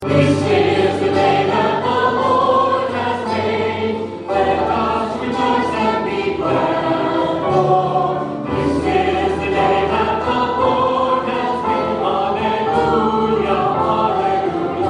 This is the day that the Lord has made. Let us rejoice and be glad. For this is the day that the Lord has made. Hallelujah, hallelujah.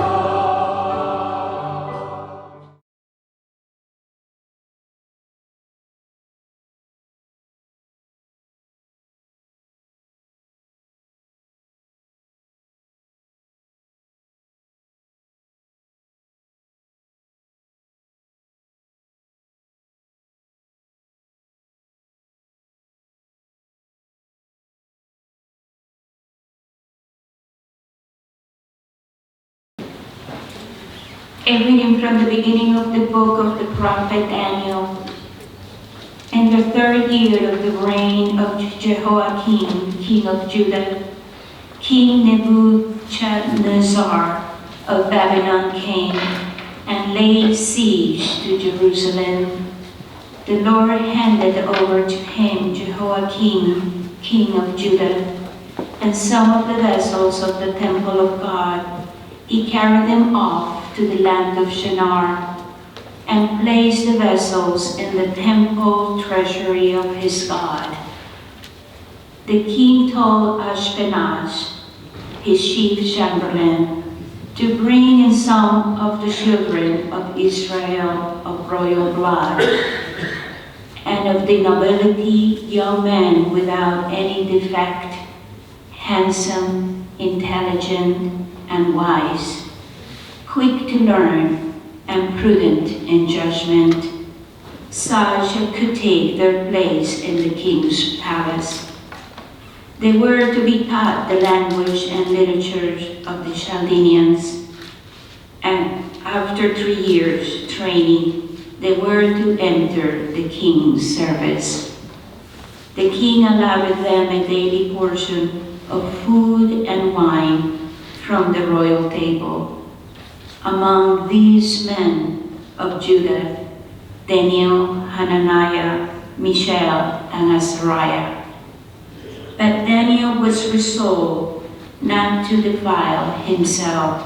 A reading from the beginning of the book of the prophet Daniel. In the 3rd year of the reign of Jehoiakim, king of Judah, King Nebuchadnezzar of Babylon came and laid siege to Jerusalem. The Lord handed over to him Jehoiakim, king of Judah, and some of the vessels of the temple of God. He carried them off to the land of Shinar, and placed the vessels in the temple treasury of his God. The king told Ashpenaz, his chief chamberlain, to bring in some of the children of Israel of royal blood, and of the nobility young men without any defect, handsome, intelligent, and wise, quick to learn, and prudent in judgment, such as could take their place in the king's palace. They were to be taught the language and literature of the Chaldeans, and after 3 years' training, they were to enter the king's service. The king allowed them a daily portion of food and wine from the royal table. Among these men of Judah, Daniel, Hananiah, Mishael, and Azariah. But Daniel was resolved not to defile himself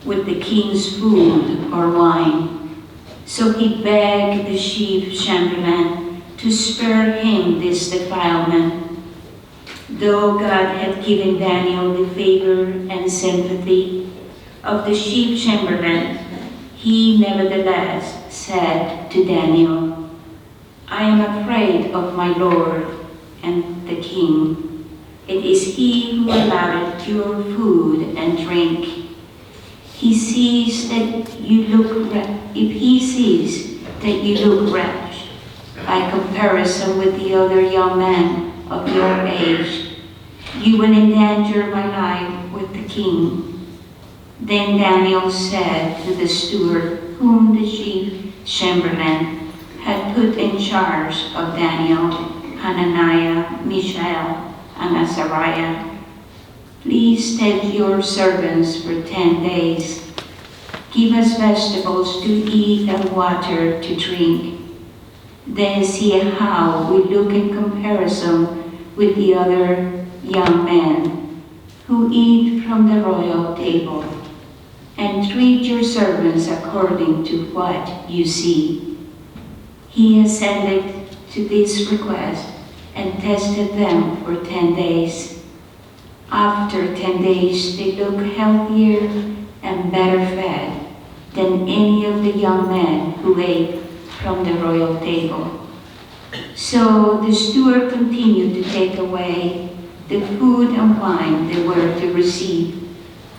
with the king's food or wine. So he begged the chief chamberlain to spare him this defilement. Though God had given Daniel the favor and sympathy of the chief chamberlain, he nevertheless said to Daniel, I am afraid of my Lord and the king. It is he who allowed your food and drink. If he sees that you look wretched by comparison with the other young men of your age, you will endanger my life with the king. Then Daniel said to the steward, whom the chief chamberlain had put in charge of Daniel, Hananiah, Mishael, and Azariah, please take your servants for 10 days. Give us vegetables to eat and water to drink. Then see how we look in comparison with the other young men who eat from the royal table. And treat your servants according to what you see. He assented to this request and tested them for 10 days. After 10 days, they looked healthier and better fed than any of the young men who ate from the royal table. So the steward continued to take away the food and wine they were to receive,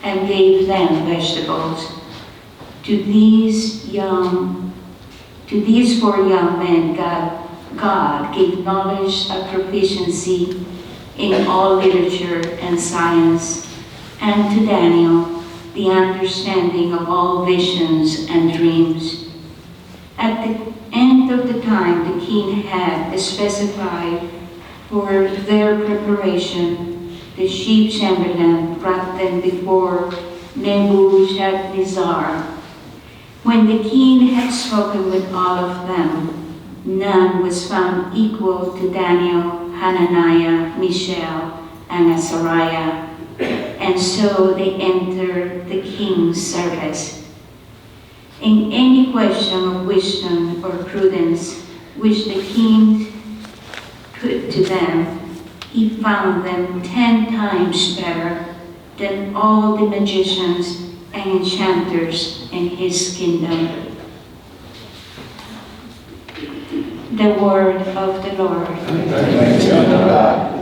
and gave them vegetables. To these 4 young men, God gave knowledge and proficiency in all literature and science, and to Daniel, the understanding of all visions and dreams. At the end of the time the king had specified for their preparation, the chief chamberlain brought them before Nebuchadnezzar. When the king had spoken with all of them, none was found equal to Daniel, Hananiah, Mishael, and Azariah, and so they entered the king's service. In any question of wisdom or prudence which the king put to them, he found them 10 times better than all the magicians and enchanters in his kingdom. The word of the Lord. Thanks be to God.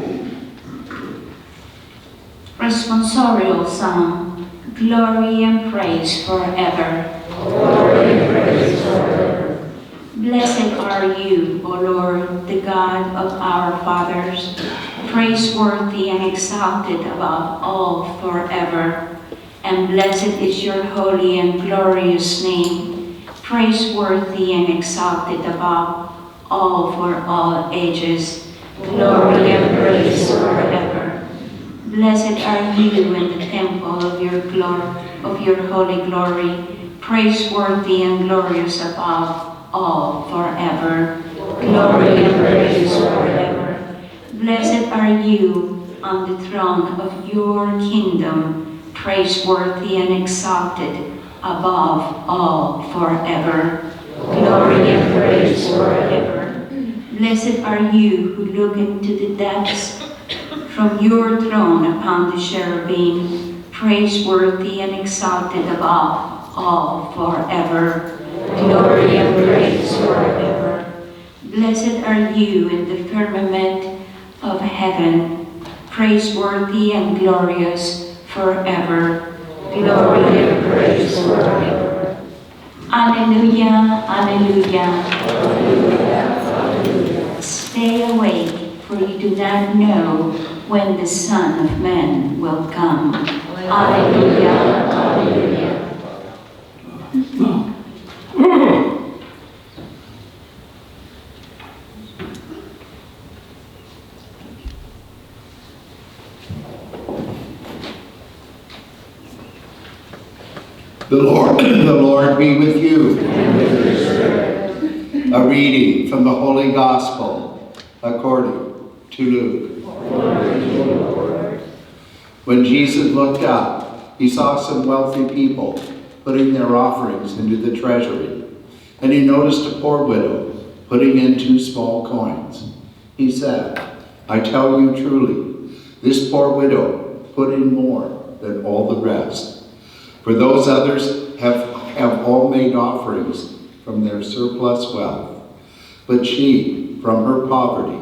Responsorial Psalm. Glory and praise forever. Glory and praise forever. Blessed are you, O Lord, the God of our fathers, praiseworthy and exalted above all forever. And blessed is your holy and glorious name, praiseworthy and exalted above all for all ages. Glory and praise forever. Blessed are you in the temple of your holy glory, praiseworthy and glorious above all forever. Glory and praise forever. Blessed are you on the throne of your kingdom, praiseworthy and exalted above all forever. Glory and praise forever. Blessed are you who look into the depths from your throne upon the cherubim, praiseworthy and exalted above all forever. Glory and praise forever. Blessed are you in the firmament of heaven, praiseworthy and glorious forever. Glory and praise forever. Alleluia, alleluia. Alleluia, alleluia. Stay awake, for you do not know when the Son of Man will come. Alleluia, alleluia. The Lord be with you. And with your spirit. A reading from the Holy Gospel according to Luke. Glory to you, Lord. When Jesus looked up, he saw some wealthy people putting their offerings into the treasury, and he noticed a poor widow putting in 2 small coins. He said, I tell you truly, this poor widow put in more than all the rest. For those others have all made offerings from their surplus wealth, but she, from her poverty,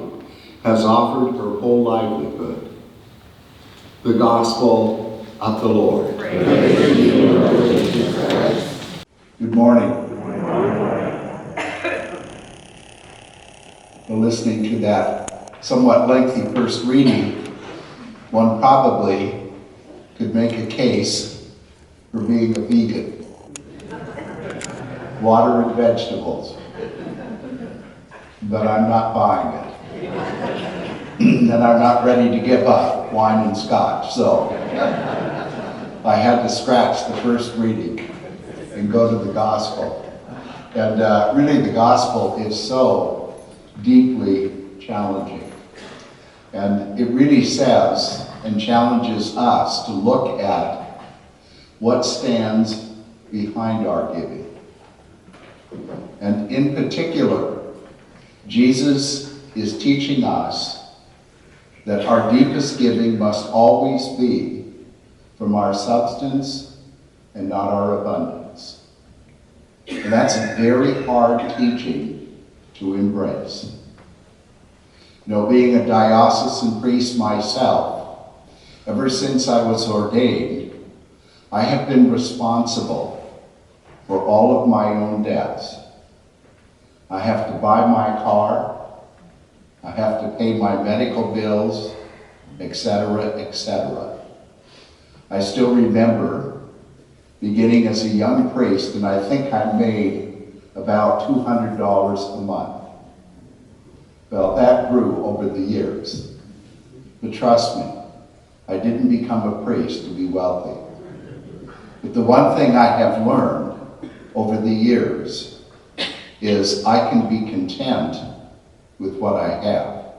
has offered her whole livelihood. The Gospel of the Lord. Praise to you, Lord Jesus Christ. Good morning. Well, listening to that somewhat lengthy first reading, one probably could make a case for being a vegan. Water and vegetables. But I'm not buying it. And I'm not ready to give up wine and scotch, so I had to scratch the first reading and go to the Gospel. And really the Gospel is so deeply challenging. And it really says and challenges us to look at what stands behind our giving. And in particular, Jesus is teaching us that our deepest giving must always be from our substance and not our abundance. And that's a very hard teaching to embrace. You know, being a diocesan priest myself, ever since I was ordained, I have been responsible for all of my own debts. I have to buy my car, I have to pay my medical bills, etc., etc. I still remember beginning as a young priest, and I think I made about $200 a month. Well, that grew over the years. But trust me, I didn't become a priest to be wealthy. But the one thing I have learned over the years is I can be content with what I have.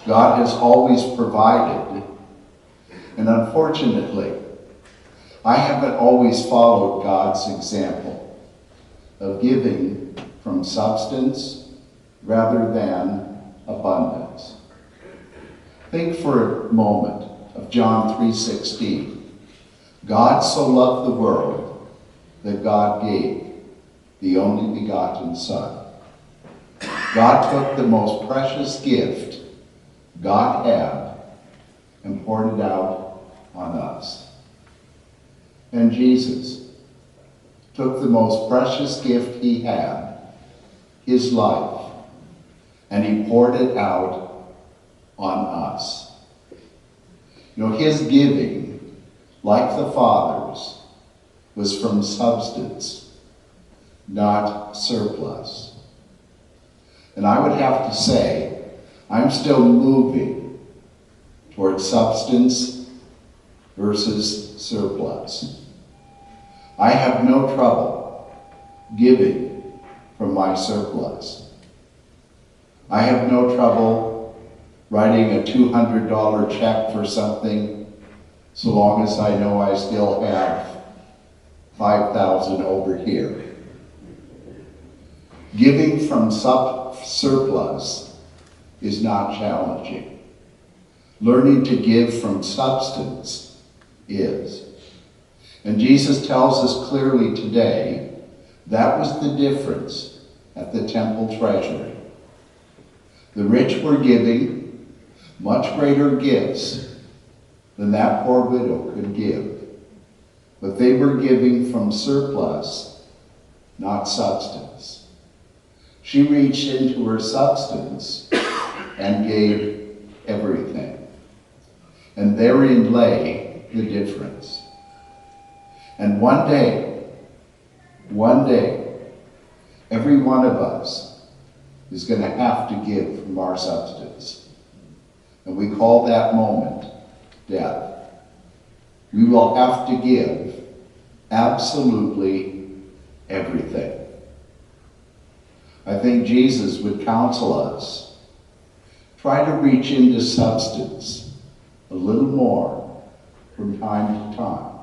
God has always provided, And unfortunately, I haven't always followed God's example of giving from substance rather than abundance. Think for a moment of John 3:16. God so loved the world that God gave the only begotten Son. God took the most precious gift God had and poured it out on us. And Jesus took the most precious gift he had, his life, and he poured it out on us. You know, his giving, like the Father's, was from substance, not surplus. And I would have to say, I'm still moving towards substance versus surplus. I have no trouble giving from my surplus. I have no trouble writing a $200 check for something so long as I know I still have $5,000 over here. Giving from surplus is not challenging. Learning to give from substance is. And Jesus tells us clearly today that was the difference at the temple treasury. The rich were giving much greater gifts than that poor widow could give. But they were giving from surplus, not substance. She reached into her substance and gave everything. And therein lay the difference. And one day, every one of us is going to have to give from our substance. And we call that moment death. We will have to give absolutely everything. I think Jesus would counsel us, try to reach into substance a little more from time to time.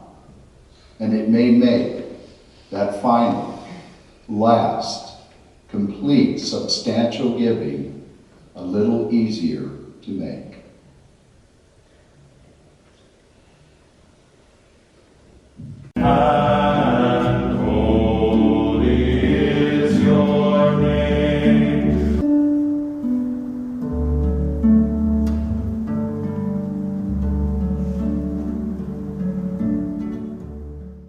And it may make that final, last, complete, substantial giving a little easier to make.